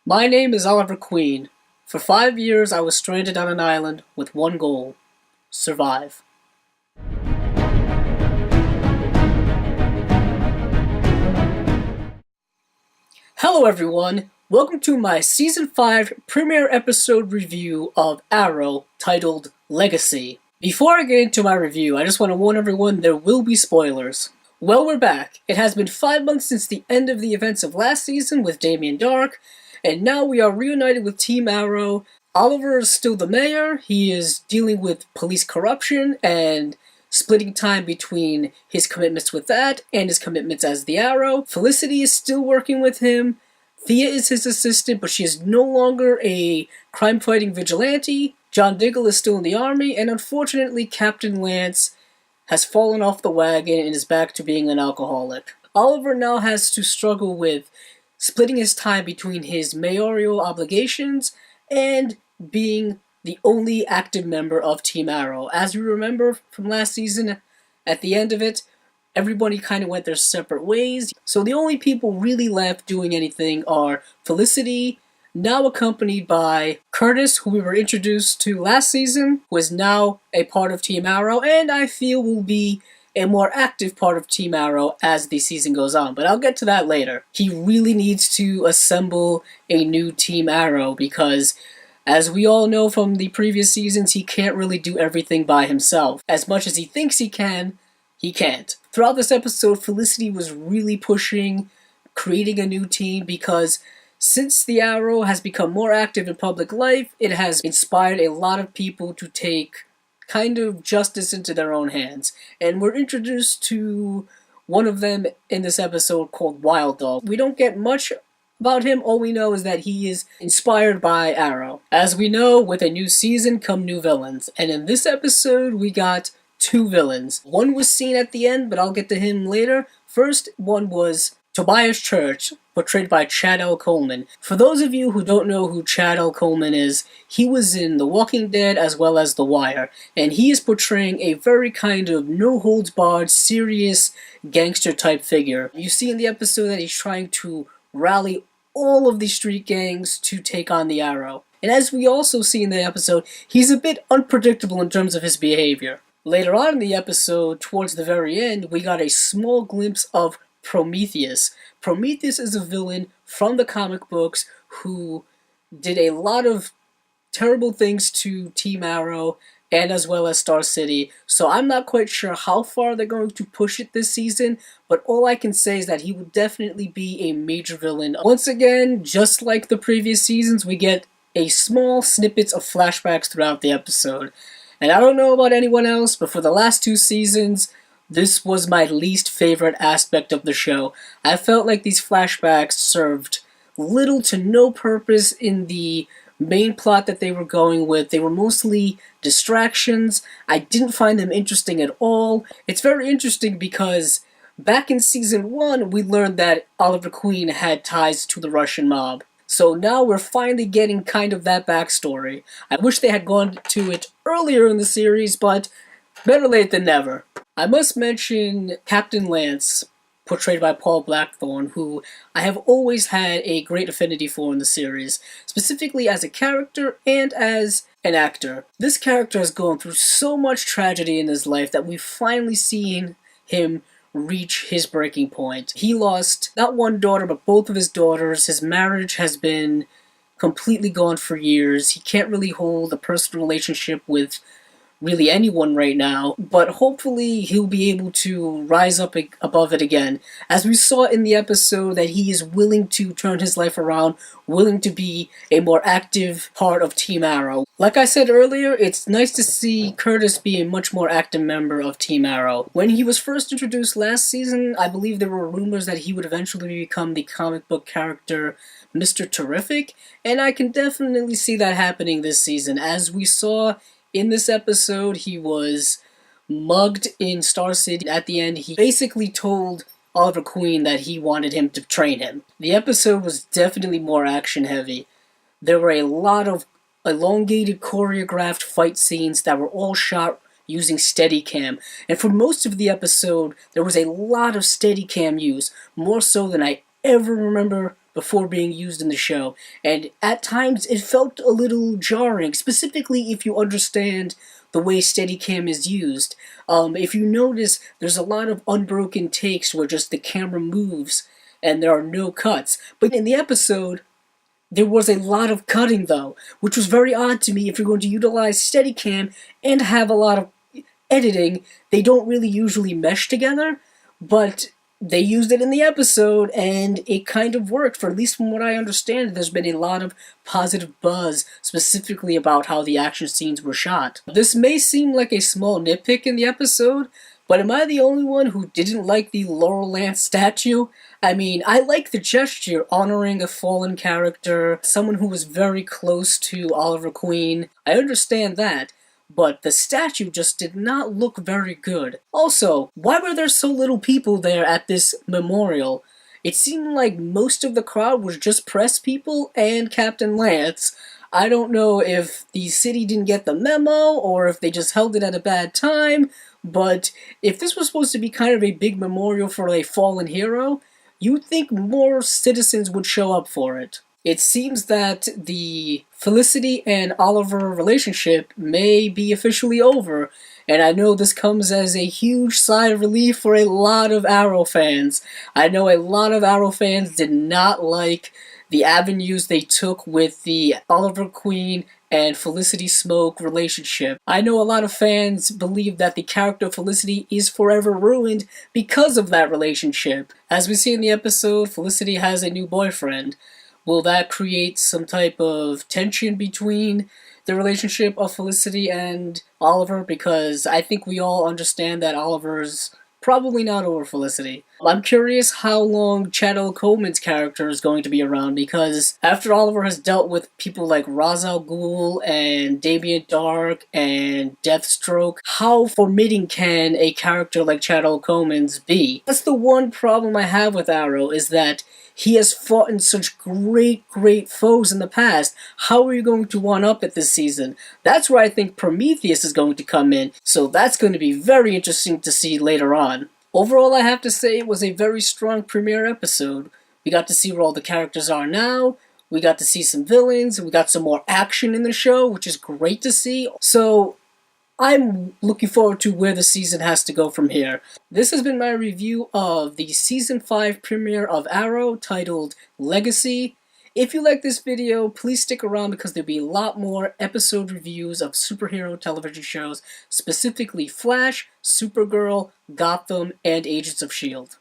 My name is Oliver Queen. For 5 years, I was stranded on an island with one goal: survive. Hello, everyone. Welcome to my Season 5 premiere episode review of Arrow, titled Legacy. Before I get into my review, I just want to warn everyone there will be spoilers. Well, we're back. It has been 5 months since the end of the events of last season with Damien Darhk, and now we are reunited with Team Arrow. Oliver is still the mayor. He is dealing with police corruption and splitting time between his commitments with that and his commitments as the Arrow. Felicity is still working with him. Thea is his assistant, but she is no longer a crime-fighting vigilante. John Diggle is still in the army, and unfortunately Captain Lance has fallen off the wagon and is back to being an alcoholic. Oliver now has to struggle with splitting his time between his mayoral obligations and being the only active member of Team Arrow. As you remember from last season, at the end of it, everybody kind of went their separate ways. So the only people really left doing anything are Felicity, now accompanied by Curtis, who we were introduced to last season, who is now a part of Team Arrow, and I feel will be a more active part of Team Arrow as the season goes on, but I'll get to that later. He really needs to assemble a new Team Arrow because, as we all know from the previous seasons, he can't really do everything by himself. As much as he thinks he can, he can't. Throughout this episode, Felicity was really pushing creating a new team because since the Arrow has become more active in public life, it has inspired a lot of people to take kind of justice into their own hands. And we're introduced to one of them in this episode called Wild Dog. We don't get much about him. All we know is that he is inspired by Arrow. As we know, with a new season come new villains. And in this episode, we got two villains. One was seen at the end, but I'll get to him later. First one was Tobias Church, portrayed by Chad L. Coleman. For those of you who don't know who Chad L. Coleman is, he was in The Walking Dead as well as The Wire, and he is portraying a very kind of no-holds-barred, serious gangster-type figure. You see in the episode that he's trying to rally all of the street gangs to take on the Arrow. And as we also see in the episode, he's a bit unpredictable in terms of his behavior. Later on in the episode, towards the very end, we got a small glimpse of Prometheus. Prometheus is a villain from the comic books who did a lot of terrible things to Team Arrow and as well as Star City, so I'm not quite sure how far they're going to push it this season, but all I can say is that he will definitely be a major villain. Once again, just like the previous seasons, we get a small snippets of flashbacks throughout the episode. And I don't know about anyone else, but for the last two seasons, this was my least favorite aspect of the show. I felt like these flashbacks served little to no purpose in the main plot that they were going with. They were mostly distractions. I didn't find them interesting at all. It's very interesting because back in Season 1, we learned that Oliver Queen had ties to the Russian mob. So now we're finally getting kind of that backstory. I wish they had gone to it earlier in the series, but better late than never. I must mention Captain Lance, portrayed by Paul Blackthorne, who I have always had a great affinity for in the series, specifically as a character and as an actor. This character has gone through so much tragedy in his life that we've finally seen him reach his breaking point. He lost not one daughter, but both of his daughters. His marriage has been completely gone for years. He can't really hold a personal relationship with really anyone right now, but hopefully he'll be able to rise up above it again. As we saw in the episode that he is willing to turn his life around, willing to be a more active part of Team Arrow. Like I said earlier, it's nice to see Curtis be a much more active member of Team Arrow. When he was first introduced last season, I believe there were rumors that he would eventually become the comic book character Mr. Terrific, and I can definitely see that happening this season. As we saw in this episode, he was mugged in Star City. At the end, he basically told Oliver Queen that he wanted him to train him. The episode was definitely more action-heavy. There were a lot of elongated, choreographed fight scenes that were all shot using Steadicam. And for most of the episode, there was a lot of Steadicam use, more so than I ever remember before being used in the show, and at times it felt a little jarring, specifically if you understand the way Steadicam is used. If you notice, there's a lot of unbroken takes where just the camera moves and there are no cuts. But in the episode, there was a lot of cutting though, which was very odd to me. If you're going to utilize Steadicam and have a lot of editing, they don't really usually mesh together, but they used it in the episode, and it kind of worked. For at least from what I understand, there's been a lot of positive buzz, specifically about how the action scenes were shot. This may seem like a small nitpick in the episode, but am I the only one who didn't like the Laurel Lance statue? I mean, I like the gesture honoring a fallen character, someone who was very close to Oliver Queen. I understand that. But the statue just did not look very good. Also, why were there so little people there at this memorial? It seemed like most of the crowd was just press people and Captain Lance. I don't know if the city didn't get the memo or if they just held it at a bad time, but if this was supposed to be kind of a big memorial for a fallen hero, you'd think more citizens would show up for it. It seems that the Felicity and Oliver relationship may be officially over, and I know this comes as a huge sigh of relief for a lot of Arrow fans. I know a lot of Arrow fans did not like the avenues they took with the Oliver Queen and Felicity Smoke relationship. I know a lot of fans believe that the character Felicity is forever ruined because of that relationship. As we see in the episode, Felicity has a new boyfriend. Will that create some type of tension between the relationship of Felicity and Oliver? Because I think we all understand that Oliver's probably not over Felicity. I'm curious how long Chad L. Coleman's character is going to be around, because after Oliver has dealt with people like Ra's al Ghul and Damien Dark and Deathstroke, how forbidding can a character like Chad L. Coleman's be? That's the one problem I have with Arrow, is that he has fought in such great foes in the past. How are you going to one-up it this season? That's where I think Prometheus is going to come in, so that's going to be very interesting to see later on. Overall, I have to say it was a very strong premiere episode. We got to see where all the characters are now, we got to see some villains, we got some more action in the show, which is great to see. So I'm looking forward to where the season has to go from here. This has been my review of the Season 5 premiere of Arrow, titled Legacy. If you like this video, please stick around because there'll be a lot more episode reviews of superhero television shows, specifically Flash, Supergirl, Gotham, and Agents of S.H.I.E.L.D.